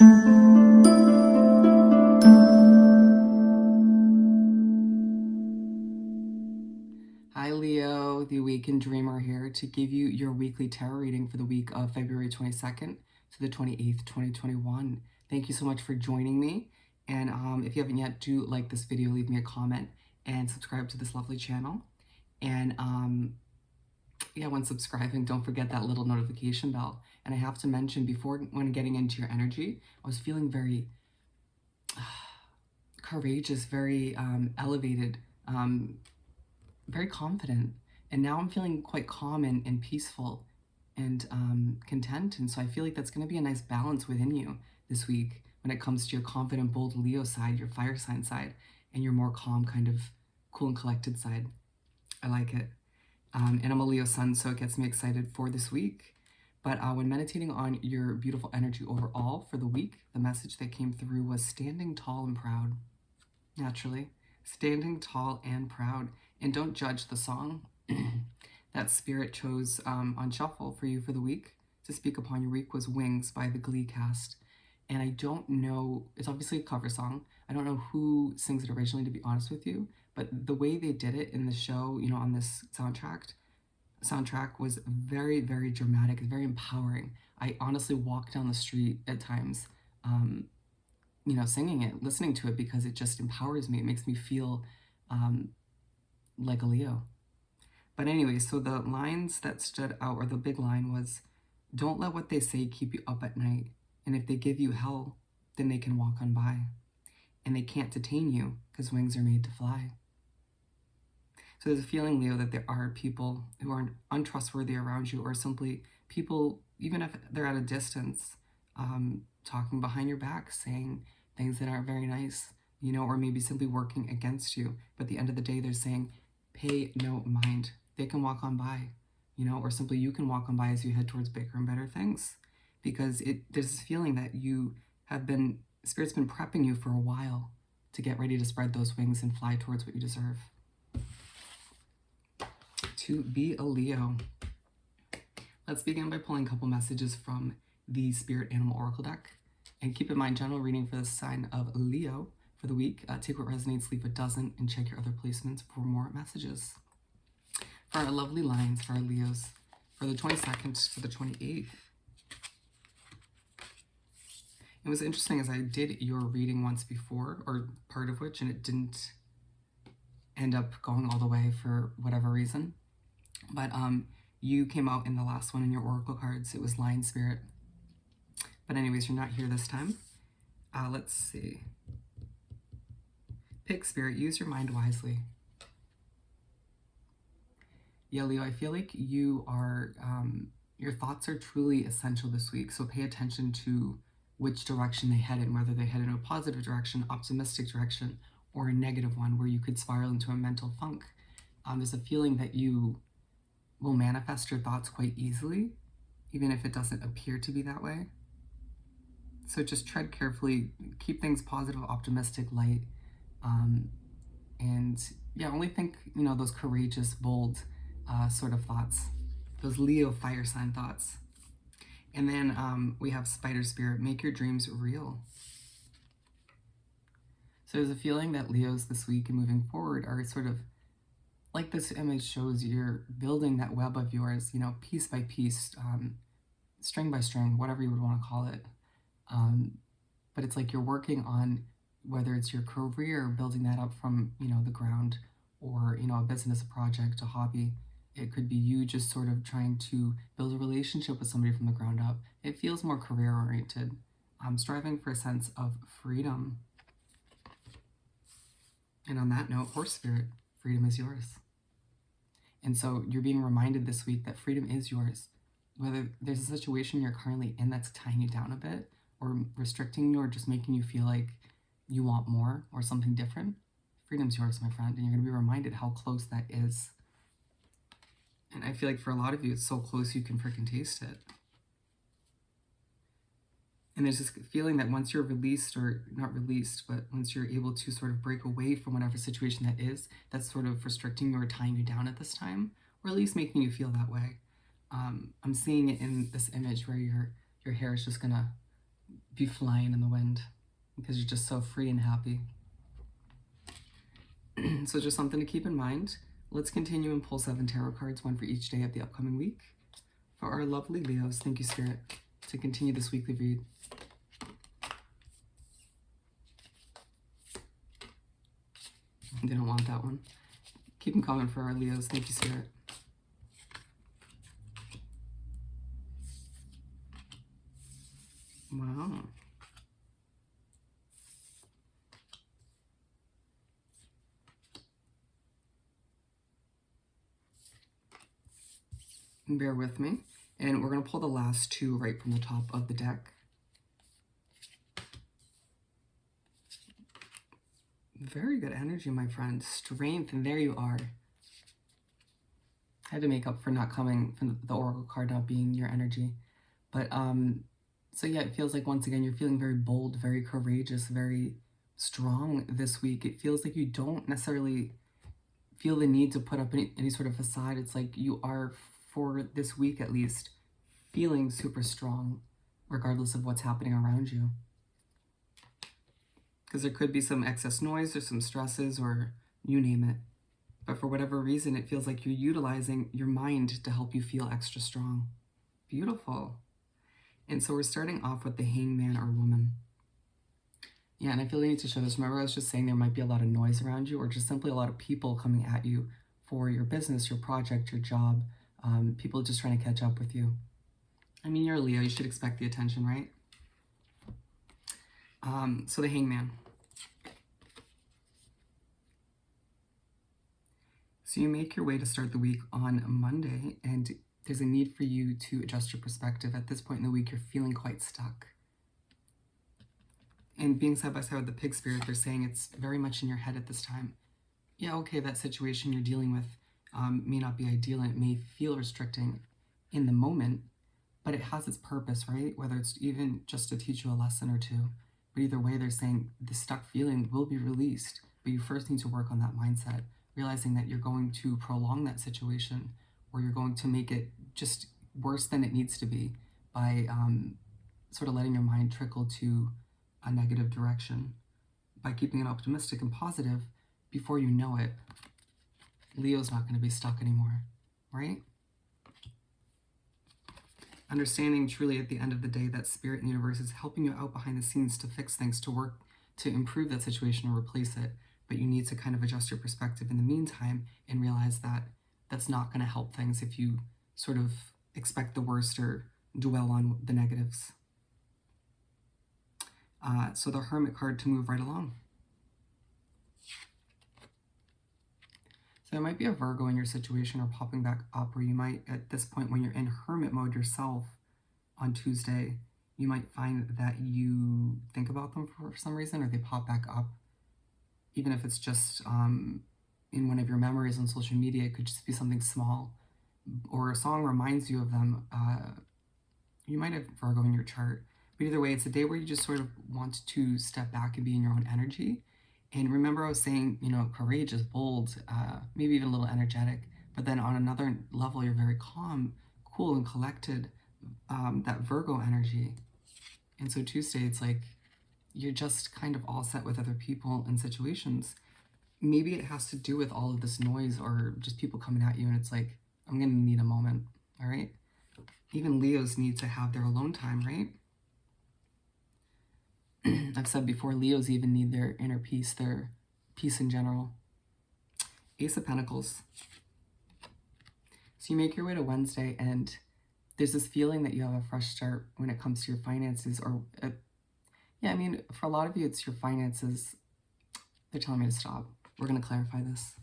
Hi Leo, the Awakened Dreamer here to give you your weekly tarot reading for the week of February 22nd to the 28th, 2021. Thank you so much for joining me. And if you haven't yet, do like this video, leave me a comment, and subscribe to this lovely channel. And yeah, when subscribing, don't forget that little notification bell. And I have to mention, before when getting into your energy, I was feeling very courageous, very elevated, very confident, and now I'm feeling quite calm and peaceful and content. And so I feel like that's going to be a nice balance within you this week when it comes to your confident, bold Leo side, your fire sign side, and your more calm, kind of cool and collected side. I like it. And I'm a Leo sun, so it gets me excited for this week. But when meditating on your beautiful energy overall for the week, the message that came through was standing tall and proud. Naturally, standing tall and proud. And don't judge the song that Spirit chose on shuffle for you for the week to speak upon your week was Wings by the Glee cast. And I don't know, it's obviously a cover song. I don't know who sings it originally, to be honest with you, but the way they did it in the show, you know, on this soundtrack was very, very dramatic, very empowering. I honestly walk down the street at times, you know, singing it, listening to it, because it just empowers me. It makes me feel like a Leo. But anyway, so the lines that stood out, or the big line was, don't let what they say keep you up at night. And if they give you hell, then they can walk on by. And they can't detain you because wings are made to fly. So there's a feeling, Leo, that there are people who are untrustworthy around you, or simply people, even if they're at a distance, talking behind your back, saying things that aren't very nice, you know, or maybe simply working against you. But at the end of the day, they're saying, pay no mind. They can walk on by, you know, or simply you can walk on by as you head towards bigger and better things. Because there's this feeling that you have been, Spirit's been prepping you for a while to get ready to spread those wings and fly towards what you deserve. To be a Leo. Let's begin by pulling a couple messages from the Spirit Animal Oracle deck. And keep in mind, general reading for the sign of Leo for the week. Take what resonates, leave what doesn't, and check your other placements for more messages. For our lovely lines, for our Leos, for the 22nd to the 28th. It was interesting, as I did your reading once before, or part of which, and it didn't end up going all the way for whatever reason. But you came out in the last one in your oracle cards. It was Lion Spirit. But anyways, you're not here this time. Let's see. Pick Spirit, use your mind wisely. Yeah, Leo, I feel like you are, your thoughts are truly essential this week. So pay attention to which direction they head in, whether they head in a positive direction, optimistic direction, or a negative one where you could spiral into a mental funk. There's a feeling that you will manifest your thoughts quite easily, even if it doesn't appear to be that way. So just tread carefully, keep things positive, optimistic, light, and yeah, only think, you know, those courageous, bold sort of thoughts, those Leo fire sign thoughts. And then we have Spider Spirit, make your dreams real. So there's a feeling that Leos this week and moving forward are sort of, like this image shows, you're building that web of yours, you know, piece by piece, string by string, whatever you would want to call it. But it's like you're working on, whether it's your career, building that up from, you know, the ground, or, you know, a business, a project, a hobby. It could be you just sort of trying to build a relationship with somebody from the ground up. It feels more career oriented. Striving for a sense of freedom. And on that note, Horse Spirit, freedom is yours. And so you're being reminded this week that freedom is yours. Whether there's a situation you're currently in that's tying you down a bit, or restricting you, or just making you feel like you want more or something different, freedom's yours, my friend. And you're going to be reminded how close that is. And I feel like for a lot of you, it's so close you can freaking taste it. And there's this feeling that once you're released, or not released, but once you're able to sort of break away from whatever situation that is, that's sort of restricting you or tying you down at this time, or at least making you feel that way. I'm seeing it in this image where your hair is just gonna be flying in the wind because you're just so free and happy. So just something to keep in mind. Let's continue and pull 7 tarot cards, one for each day of the upcoming week. For our lovely Leos, thank you, Spirit, to continue this weekly read. They don't want that one. Keep them coming for our Leos. Thank you, Spirit. Wow. Bear with me. And we're going to pull the last 2 right from the top of the deck. Very good energy, my friend. Strength, and there you are. I had to make up for not coming, from the Oracle card not being your energy. But, so yeah, it feels like, once again, you're feeling very bold, very courageous, very strong this week. It feels like you don't necessarily feel the need to put up any sort of facade. It's like you are, for this week at least, feeling super strong, regardless of what's happening around you. Because there could be some excess noise or some stresses or you name it. But for whatever reason, it feels like you're utilizing your mind to help you feel extra strong. Beautiful. And so we're starting off with the Hangman or Woman. Yeah, and I feel I need to show this. Remember, I was just saying there might be a lot of noise around you, or just simply a lot of people coming at you for your business, your project, your job, people just trying to catch up with you. I mean, you're a Leo, you should expect the attention, right? So the Hangman. So you make your way to start the week on Monday, and there's a need for you to adjust your perspective. At this point in the week, you're feeling quite stuck. And being side by side with the Pig Spirit, they're saying it's very much in your head at this time. Yeah, okay, that situation you're dealing with may not be ideal, and it may feel restricting in the moment, but it has its purpose, right? Whether it's even just to teach you a lesson or two. But either way, they're saying the stuck feeling will be released, but you first need to work on that mindset, realizing that you're going to prolong that situation, or you're going to make it just worse than it needs to be by sort of letting your mind trickle to a negative direction. By keeping it optimistic and positive, before you know it, Leo's not going to be stuck anymore, right? Understanding truly at the end of the day that Spirit and the universe is helping you out behind the scenes to fix things, to work, to improve that situation or replace it. But you need to kind of adjust your perspective in the meantime and realize that that's not going to help things if you sort of expect the worst or dwell on the negatives. So the Hermit card to move right along. So there might be a Virgo in your situation or popping back up, where you might, at this point when you're in Hermit mode yourself on Tuesday, you might find that you think about them for some reason, or they pop back up. Even if it's just in one of your memories on social media, it could just be something small, or a song reminds you of them. You might have Virgo in your chart. But either way, it's a day where you just sort of want to step back and be in your own energy. And remember, I was saying, you know, courageous, bold, maybe even a little energetic. But then on another level, you're very calm, cool, and collected, that Virgo energy. And so Tuesday, it's like you're just kind of all set with other people and situations. Maybe it has to do with all of this noise or just people coming at you, and it's like, I'm going to need a moment, all right? Even Leos need to have their alone time, right? I've said before, Leos even need their inner peace, their peace in general. Ace of Pentacles. So you make your way to Wednesday, and there's this feeling that you have a fresh start when it comes to your finances, or yeah, I mean, for a lot of you, it's your finances. They're telling me to stop. We're going to clarify this.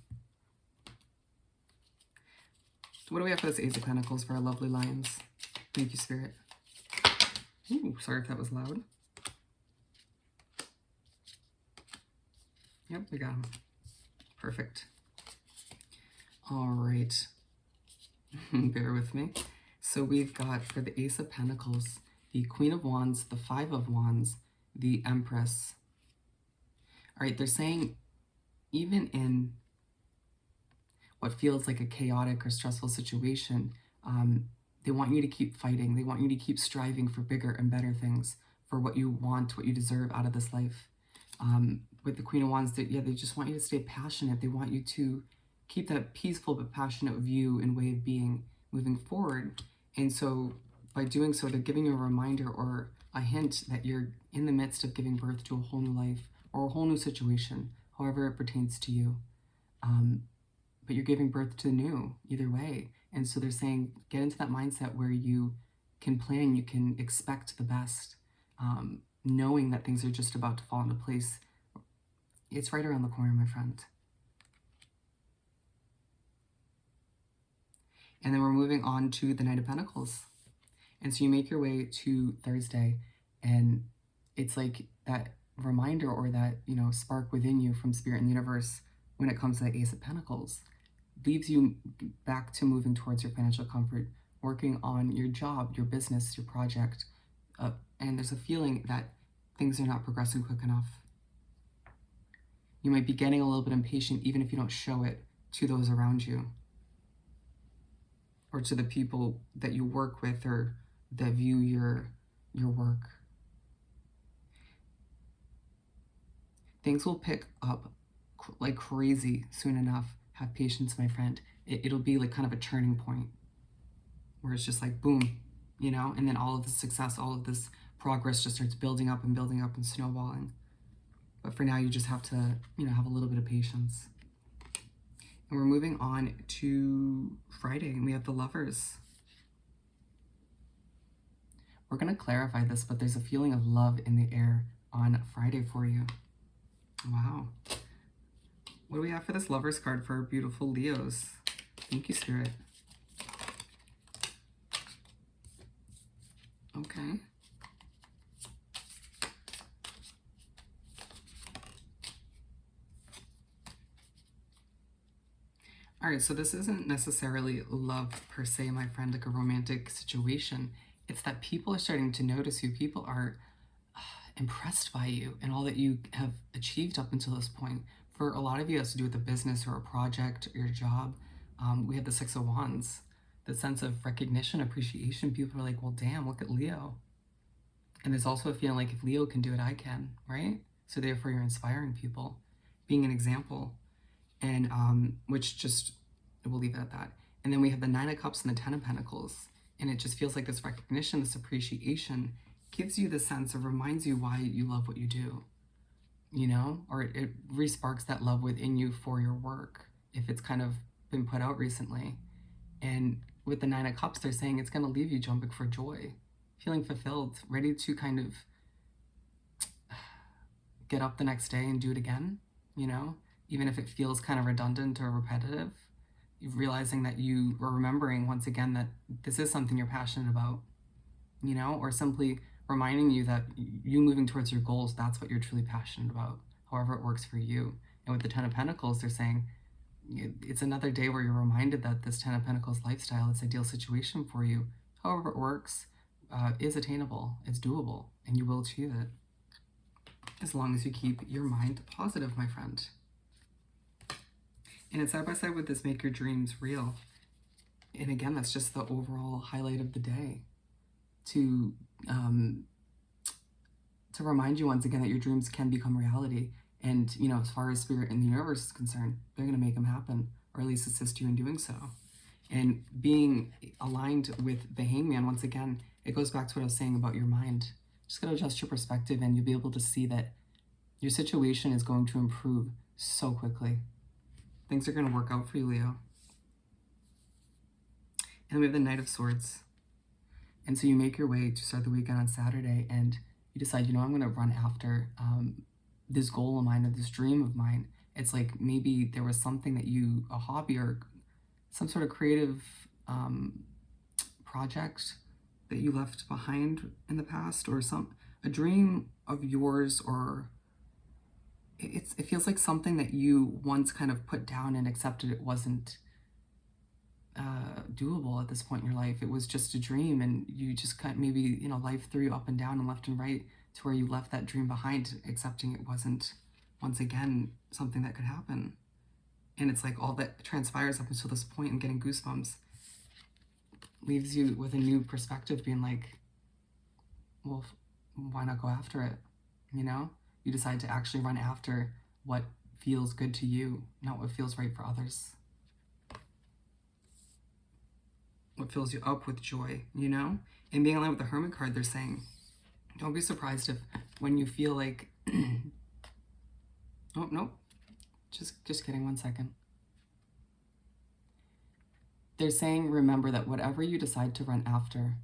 What do we have for this Ace of Pentacles for our lovely lions? Thank you, Spirit. Ooh, sorry if that was loud. Yep, we got him. Perfect. All right. Bear with me. So we've got, for the Ace of Pentacles, the Queen of Wands, the Five of Wands, the Empress. All right, they're saying even in what feels like a chaotic or stressful situation, they want you to keep fighting. They want you to keep striving for bigger and better things, for what you want, what you deserve out of this life. With the Queen of Wands, they just want you to stay passionate. They want you to keep that peaceful but passionate view and way of being moving forward. And so by doing so, they're giving you a reminder or a hint that you're in the midst of giving birth to a whole new life or a whole new situation, however it pertains to you. But you're giving birth to new either way. And so they're saying, get into that mindset where you can plan, you can expect the best, knowing that things are just about to fall into place. It's right around the corner, my friend. And then we're moving on to the Knight of Pentacles. And so you make your way to Thursday, and it's like that reminder or that, spark within you from Spirit and the universe when it comes to the Ace of Pentacles leaves you back to moving towards your financial comfort, working on your job, your business, your project. And there's a feeling that things are not progressing quick enough. You might be getting a little bit impatient even if you don't show it to those around you or to the people that you work with or that view your work. Things will pick up like crazy soon enough. Have patience, my friend. It'll be like kind of a turning point where it's just like boom, and then all of the success, all of this progress just starts building up and snowballing. But for now, you just have to, have a little bit of patience. And we're moving on to Friday, and we have the Lovers. We're going to clarify this, but there's a feeling of love in the air on Friday for you. Wow. What do we have for this Lovers card for our beautiful Leos? Thank you, Spirit. Okay. All right, so this isn't necessarily love per se, my friend, like a romantic situation. It's that people are starting to notice you. People are impressed by you and all that you have achieved up until this point. For a lot of you, it has to do with a business or a project or your job. We have the Six of Wands, the sense of recognition, appreciation. People are like, well, damn, look at Leo. And there's also a feeling like if Leo can do it, I can, right? So therefore, you're inspiring people, being an example. And which just, we'll leave it at that. And then we have the Nine of Cups and the Ten of Pentacles. And it just feels like this recognition, this appreciation gives you the sense of, reminds you why you love what you do, or it re-sparks that love within you for your work if it's kind of been put out recently. And with the Nine of Cups, they're saying it's going to leave you jumping for joy, feeling fulfilled, ready to kind of get up the next day and do it again, even if it feels kind of redundant or repetitive, realizing that you are remembering once again that this is something you're passionate about, or simply reminding you that you moving towards your goals, that's what you're truly passionate about, however it works for you. And with the Ten of Pentacles, they're saying it's another day where you're reminded that this Ten of Pentacles lifestyle, it's ideal situation for you, however it works, is attainable, it's doable, and you will achieve it. As long as you keep your mind positive, my friend. And it's side by side with this Make Your Dreams Real. And again, that's just the overall highlight of the day. To remind you once again that your dreams can become reality. And, as far as Spirit and the universe is concerned, they're going to make them happen, or at least assist you in doing so. And being aligned with the Hangman, once again, it goes back to what I was saying about your mind. Just got to adjust your perspective, and you'll be able to see that your situation is going to improve so quickly. Things are going to work out for you, Leo. And then we have the Knight of Swords. And so you make your way to start the weekend on Saturday, and you decide, I'm going to run after this goal of mine or this dream of mine. It's like maybe there was something that a hobby or some sort of creative project that you left behind in the past, or a dream of yours, or it feels like something that you once kind of put down and accepted it wasn't doable at this point in your life. It was just a dream, and you just kind of maybe, life threw you up and down and left and right to where you left that dream behind, accepting it wasn't, once again, something that could happen. And it's like all that transpires up until this point and getting goosebumps leaves you with a new perspective, being like, well, why not go after it? You know, you decide to actually run after what feels good to you, not what feels right for others. What fills you up with joy, you know? And being aligned with the Hermit card, they're saying, don't be surprised if when you feel like, oh, no, just kidding, 1 second. They're saying, remember that whatever you decide to run after,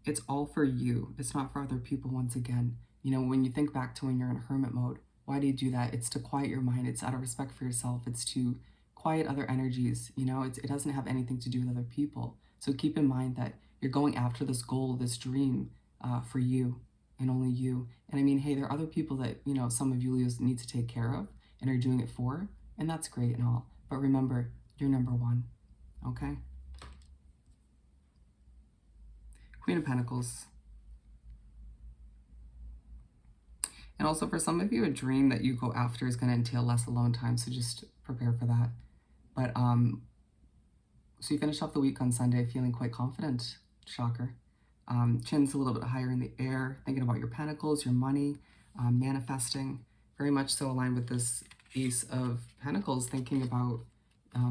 it's all for you. It's not for other people once again. You know, when you think back to when you're in hermit mode, why do you do that? It's to quiet your mind. It's out of respect for yourself. It's to quiet other energies. You know, it doesn't have anything to do with other people. So keep in mind that you're going after this goal, this dream for you and only you. And I mean, hey, there are other people that, you know, some of you Leos need to take care of and are doing it for, and that's great and all. But remember, you're number one, okay? Queen of Pentacles. And also for some of you, a dream that you go after is going to entail less alone time, so just prepare for that. But so you finished off the week on Sunday feeling quite confident, shocker. Chin's a little bit higher in the air, thinking about your pentacles, your money, manifesting, very much so aligned with this Ace of Pentacles, thinking about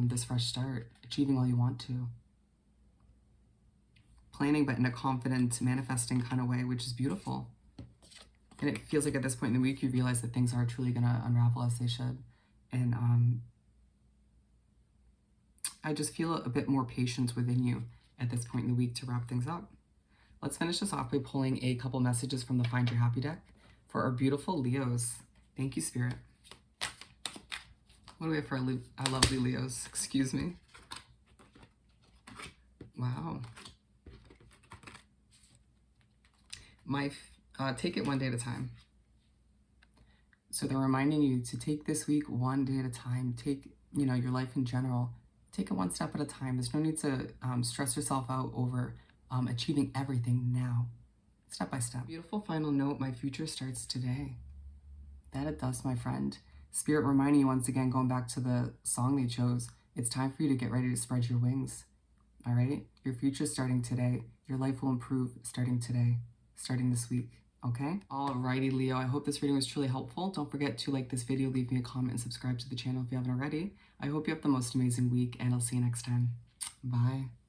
this fresh start, achieving all you want to. Planning, but in a confident, manifesting kind of way, which is beautiful. And it feels like at this point in the week, you realize that things are truly going to unravel as they should. And I just feel a bit more patience within you at this point in the week to wrap things up. Let's finish this off by pulling a couple messages from the Find Your Happy deck for our beautiful Leos. Thank you, Spirit. What do we have for our lovely Leos? Excuse me. Wow. Take it one day at a time. So they're reminding you to take this week one day at a time. Take, you know, your life in general. Take it one step at a time. There's no need to stress yourself out over achieving everything now. Step by step. Beautiful final note, my future starts today. That it does, my friend. Spirit reminding you once again, going back to the song they chose, it's time for you to get ready to spread your wings. All right? Your future's starting today. Your life will improve starting today, starting this week. Okay? Alrighty, Leo. I hope this reading was truly helpful. Don't forget to like this video, leave me a comment, and subscribe to the channel if you haven't already. I hope you have the most amazing week, and I'll see you next time. Bye.